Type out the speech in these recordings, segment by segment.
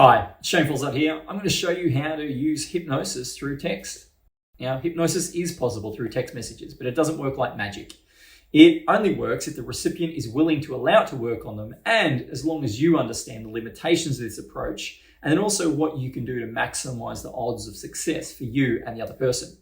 Hi, Shane Fozard here. I'm going to show you how to use hypnosis through text. Now, hypnosis is possible through text messages, but it doesn't work like magic. It only works if the recipient is willing to allow it to work on them, and as long as you understand the limitations of this approach, and then also what you can do to maximize the odds of success for you and the other person.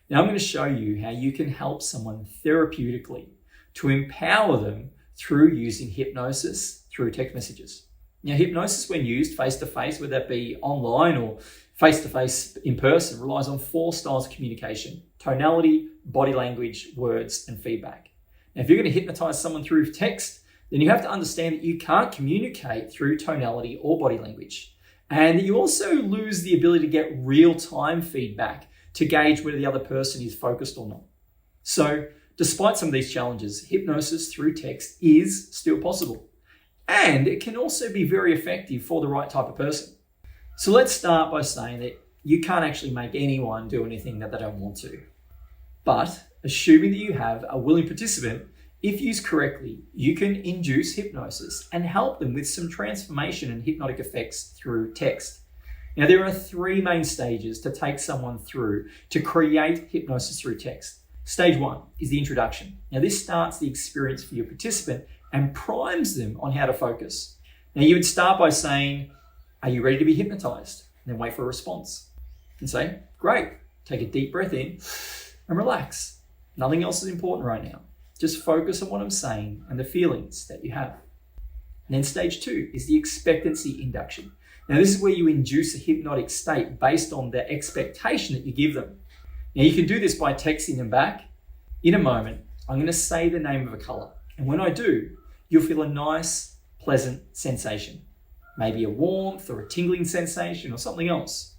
Now, I'm going to show you how you can help someone therapeutically to empower them through using hypnosis through text messages. Now, hypnosis, when used face-to-face, whether that be online or face-to-face in person, relies on 4 styles of communication: tonality, body language, words, and feedback. Now, if you're going to hypnotize someone through text, then you have to understand that you can't communicate through tonality or body language. And that you also lose the ability to get real-time feedback to gauge whether the other person is focused or not. So, despite some of these challenges, hypnosis through text is still possible. And it can also be very effective for the right type of person. So let's start by saying that you can't actually make anyone do anything that they don't want to. But assuming that you have a willing participant, if used correctly, you can induce hypnosis and help them with some transformation and hypnotic effects through text. Now, there are 3 main stages to take someone through to create hypnosis through text. Stage 1 is the introduction. Now, this starts the experience for your participant and primes them on how to focus. Now, you would start by saying, "Are you ready to be hypnotized?" And then wait for a response. And say, "Great." Take a deep breath in and relax. Nothing else is important right now. Just focus on what I'm saying and the feelings that you have. And then stage 2 is the expectancy induction. Now, this is where you induce a hypnotic state based on the expectation that you give them. Now, you can do this by texting them back. In a moment, I'm going to say the name of a color. And when I do, you'll feel a nice, pleasant sensation. Maybe a warmth or a tingling sensation or something else.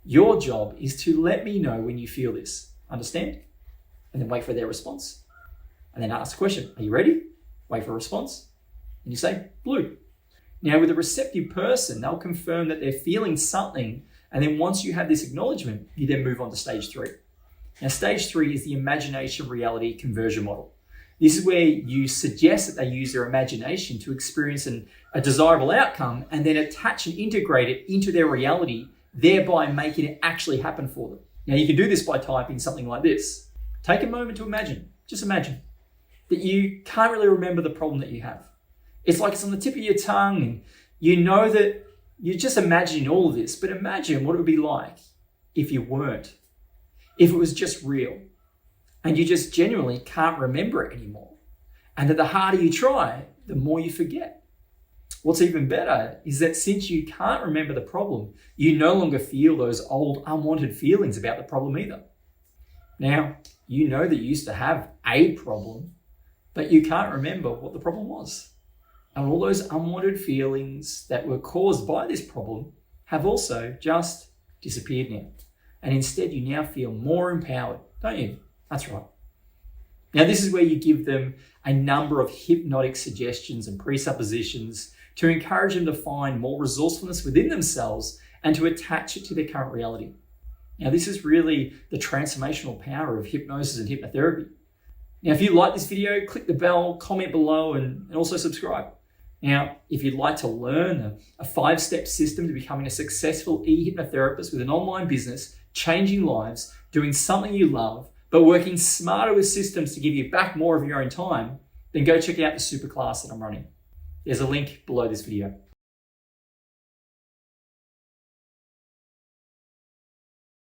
Your job is to let me know when you feel this. Understand? And then wait for their response. And then ask the question, "Are you ready?" Wait for a response. And you say, "Blue." Now, with a receptive person, they'll confirm that they're feeling something. And then once you have this acknowledgement, you then move on to stage 3. Now, stage 3 is the imagination reality conversion model. This is where you suggest that they use their imagination to experience a desirable outcome and then attach and integrate it into their reality, thereby making it actually happen for them. Now, you can do this by typing something like this. Take a moment to imagine, just imagine, that you can't really remember the problem that you have. It's like it's on the tip of your tongue and you know that you're just imagining all of this, but imagine what it would be like if you weren't, if it was just real. And you just genuinely can't remember it anymore. And that the harder you try, the more you forget. What's even better is that since you can't remember the problem, you no longer feel those old unwanted feelings about the problem either. Now, you know that you used to have a problem, but you can't remember what the problem was. And all those unwanted feelings that were caused by this problem have also just disappeared now. And instead, you now feel more empowered, don't you? That's right. Now, this is where you give them a number of hypnotic suggestions and presuppositions to encourage them to find more resourcefulness within themselves and to attach it to their current reality. Now, this is really the transformational power of hypnosis and hypnotherapy. Now, if you like this video, click the bell, comment below, and also subscribe. Now, if you'd like to learn a 5-step system to becoming a successful e-hypnotherapist with an online business, changing lives, doing something you love, but working smarter with systems to give you back more of your own time, then go check out the super class that I'm running. There's a link below this video.